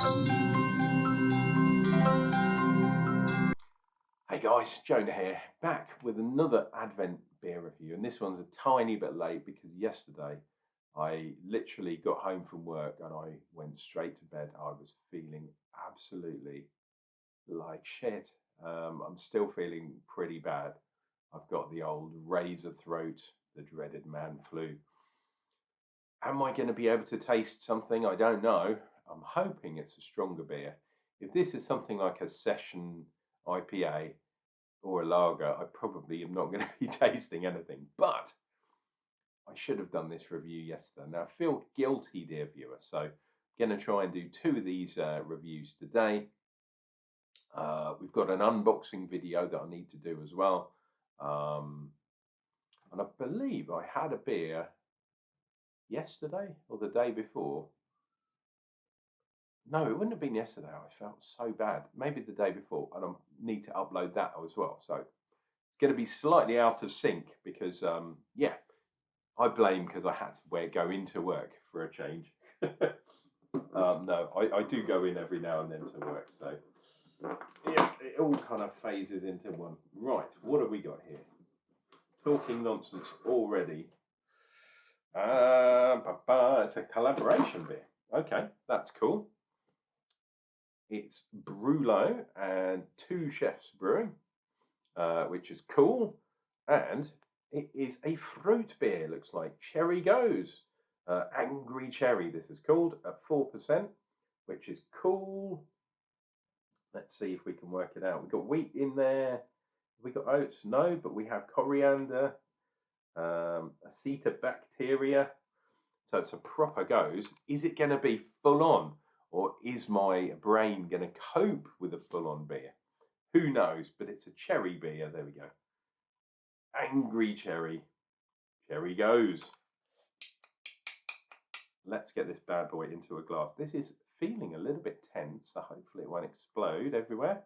Hey guys, Jonah here, back with another Advent beer review, and this one's a tiny bit late because yesterday I literally got home from work and I went straight to bed. I was feeling absolutely like shit. I'm still feeling pretty bad. I've got the old razor throat, the dreaded man flu. Am I going to be able to taste something? I don't know. I'm hoping it's a stronger beer. If this is something like a session IPA, or a lager, I probably am not going to be tasting anything. But I should have done this review yesterday. Now I feel guilty, dear viewer. So I'm going to try and do two of these reviews today. We've got an unboxing video that I need to do as well. And I believe I had a beer yesterday or the day before. No, it wouldn't have been yesterday. I felt so bad. Maybe the day before, and I need to upload that as well. So it's going to be slightly out of sync because, yeah, I blame because I had to go into work for a change. No, I do go in every now and then to work. So yeah, it all kind of phases into one. Right, what have we got here? Talking nonsense already. It's a collaboration beer. Okay, that's cool. It's BRLO and Two Chefs Brewing, which is cool. And it is a fruit beer, looks like. Cherry Goes. Angry Cherry, this is called, at 4%, which is cool. Let's see if we can work it out. We've got wheat in there. We got oats? No, but we have coriander, acetobacteria. So it's a proper goes. Is it going to be full on? Or is my brain going to cope with a full-on beer? Who knows? But it's a cherry beer. There we go. Angry Cherry. Cherry Goes. Let's get this bad boy into a glass. This is feeling a little bit tense, so hopefully it won't explode everywhere.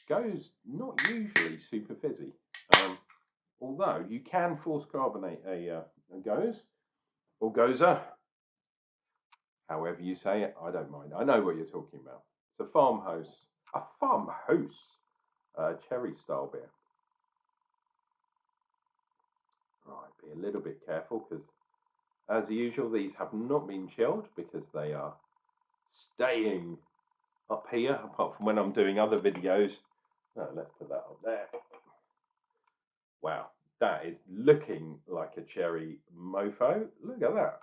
Goes not usually super fizzy. Although you can force carbonate a goes or gozer. However you say it, I don't mind. I know what you're talking about. It's a farmhouse cherry style beer. Right, be a little bit careful because, as usual, these have not been chilled because they are staying up here, apart from when I'm doing other videos. No, let's put that up there. Wow, that is looking like a cherry mofo. Look at that.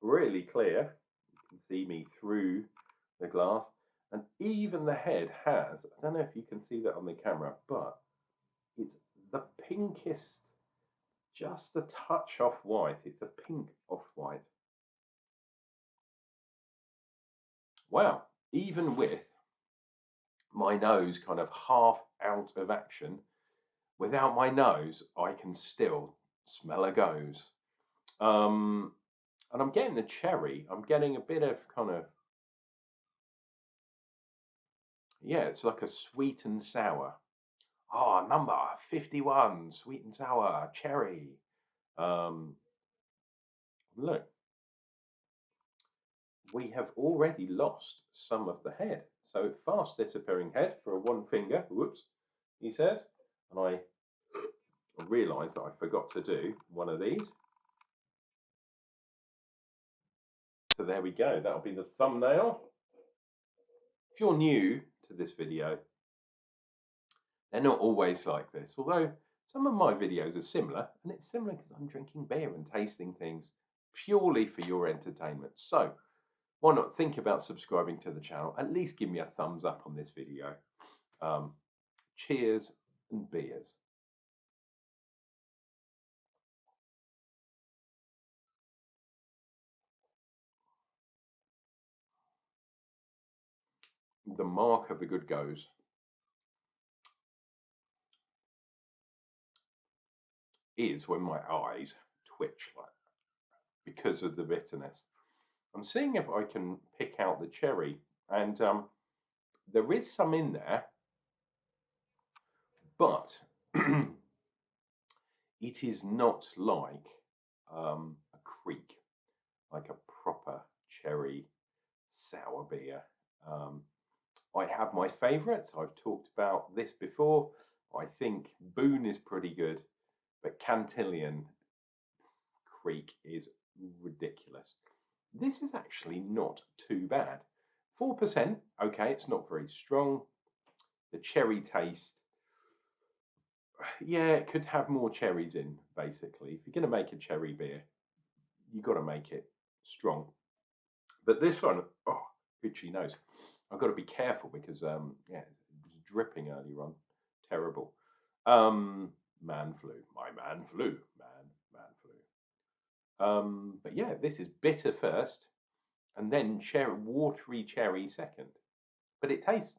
Really clear. You can see me through the glass. And even the head has, I don't know if you can see that on the camera, but it's the pinkest, just a touch off white. It's a pink off white. Wow, even with my nose kind of half out of action, without my nose, I can still smell a goes. And I'm getting the cherry. I'm getting a bit of kind of, yeah, it's like a sweet and sour. Oh, number 51, sweet and sour, cherry. Look, we have already lost some of the head. So fast disappearing head for a one finger, whoops, he says. And I realised that I forgot to do one of these. So there we go, that'll be the thumbnail. If you're new to this video, they're not always like this, although some of my videos are similar, and it's similar because I'm drinking beer and tasting things purely for your entertainment. So why not think about subscribing to the channel? At least give me a thumbs up on this video. Cheers and beers. The mark of a good goes. Is when my eyes twitch like that because of the bitterness. I'm seeing if I can pick out the cherry, and there is some in there, but it is not like a creek, like a proper cherry sour beer. I have my favourites. I've talked about this before. I think Boone is pretty good, but Cantillon Creek is ridiculous. This is actually not too bad. 4%, okay, it's not very strong. The cherry taste, yeah, it could have more cherries in, basically. If you're going to make a cherry beer, you've got to make it strong. But this one, oh, itchy nose. I've got to be careful because, yeah, it was dripping earlier on. Terrible. Man flu. My man flu. Man flu. But yeah, this is bitter first, and then watery cherry second. But it tastes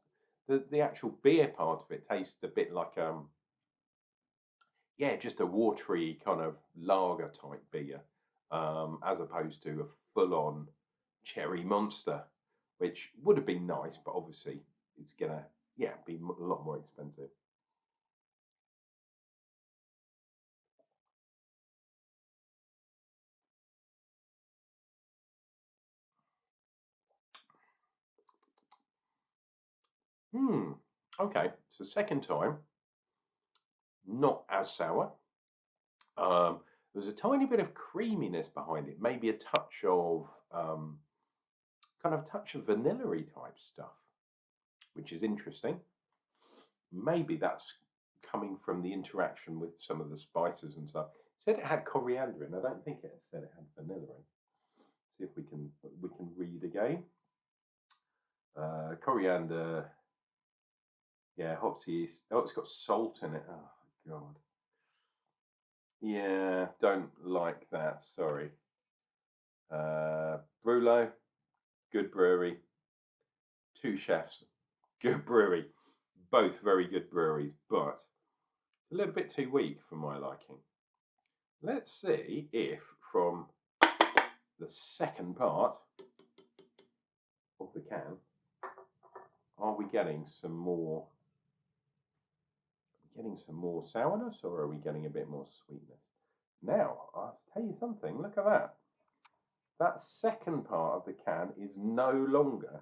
the actual beer part of it tastes a bit like yeah, just a watery kind of lager type beer, as opposed to a full on cherry monster, which would have been nice, but obviously it's gonna be a lot more expensive. Hmm. Okay, so second time, not as sour. There's a tiny bit of creaminess behind it, maybe a touch of kind of touch of vanilla-y type stuff, which is interesting. Maybe that's coming from the interaction with some of the spices and stuff. It said it had coriander in. I don't think it said it had vanilla in. See if we can read again. Coriander, yeah, hops yeast. Oh, it's got salt in it. Oh God. Yeah, don't like that. Sorry. BRLO, good brewery. Two chefs, good brewery. Both very good breweries, but it's a little bit too weak for my liking. Let's see if from the second part of the can, are we getting some more sourness, or are we getting a bit more sweetness? Now, I'll tell you something, look at that. That second part of the can is no longer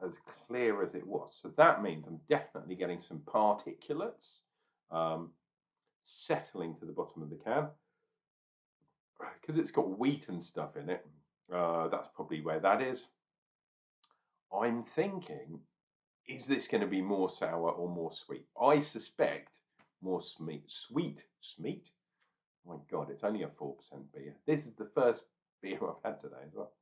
as clear as it was. So that means I'm definitely getting some particulates settling to the bottom of the can. Because it's got wheat and stuff in it, that's probably where that is. I'm thinking, is this going to be more sour or more sweet? I suspect more sweet. My God, it's only a 4% beer. This is the first beer I've had today as well.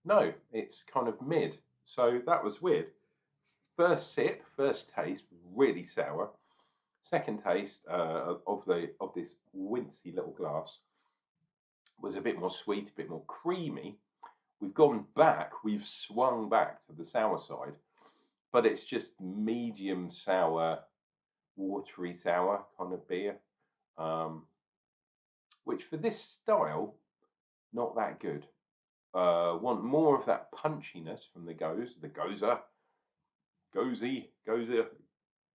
No, it's kind of mid. So that was weird. First sip, first taste, really sour. Second taste of this wincy little glass was a bit more sweet, a bit more creamy. We've gone back, we've swung back to the sour side, but it's just medium sour, watery sour kind of beer, which for this style, not that good. Want more of that punchiness from the gozy.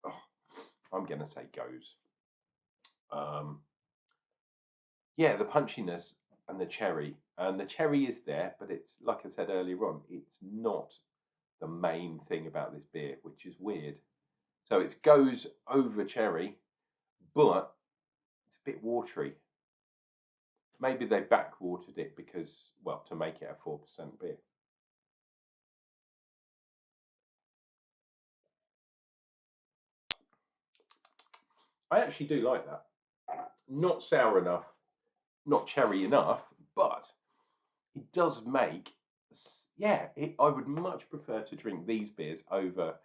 Oh, I'm gonna say goes. Yeah, the punchiness and the cherry is there, but it's like I said earlier on, it's not the main thing about this beer, which is weird. So it goes over cherry, but it's a bit watery. Maybe they backwatered it because, well, to make it a 4% beer. I actually do like that. Not sour enough, not cherry enough, but it does make, yeah, I would much prefer to drink these beers over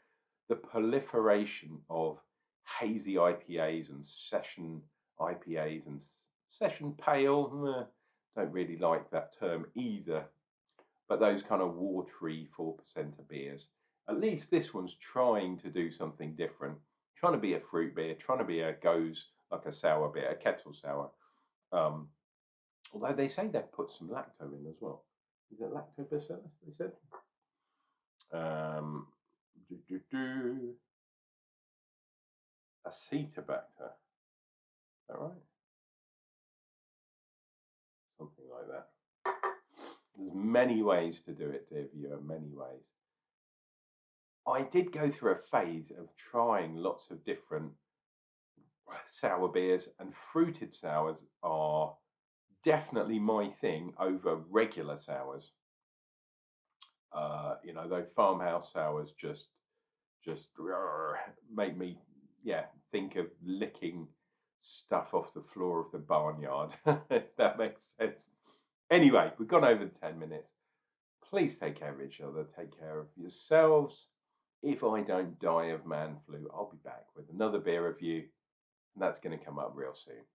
the proliferation of hazy IPAs and session IPAs and session pale. Don't really like that term either. But those kind of watery 4% of beers. At least this one's trying to do something different. Trying to be a fruit beer, trying to be goes like a sour beer, a kettle sour. Although they say they've put some lacto in as well. Is it lactobacillus, they said? Acetabacter. Is that right? Something like that. There's many ways to do it, dear viewer, many ways. I did go through a phase of trying lots of different sour beers, and fruited sours are definitely my thing over regular sours. You know, those farmhouse sours just make me, yeah, think of licking stuff off the floor of the barnyard, if that makes sense. Anyway, we've gone over the 10 minutes. Please take care of each other, take care of yourselves. If I don't die of man flu, I'll be back with another beer review, and that's going to come up real soon.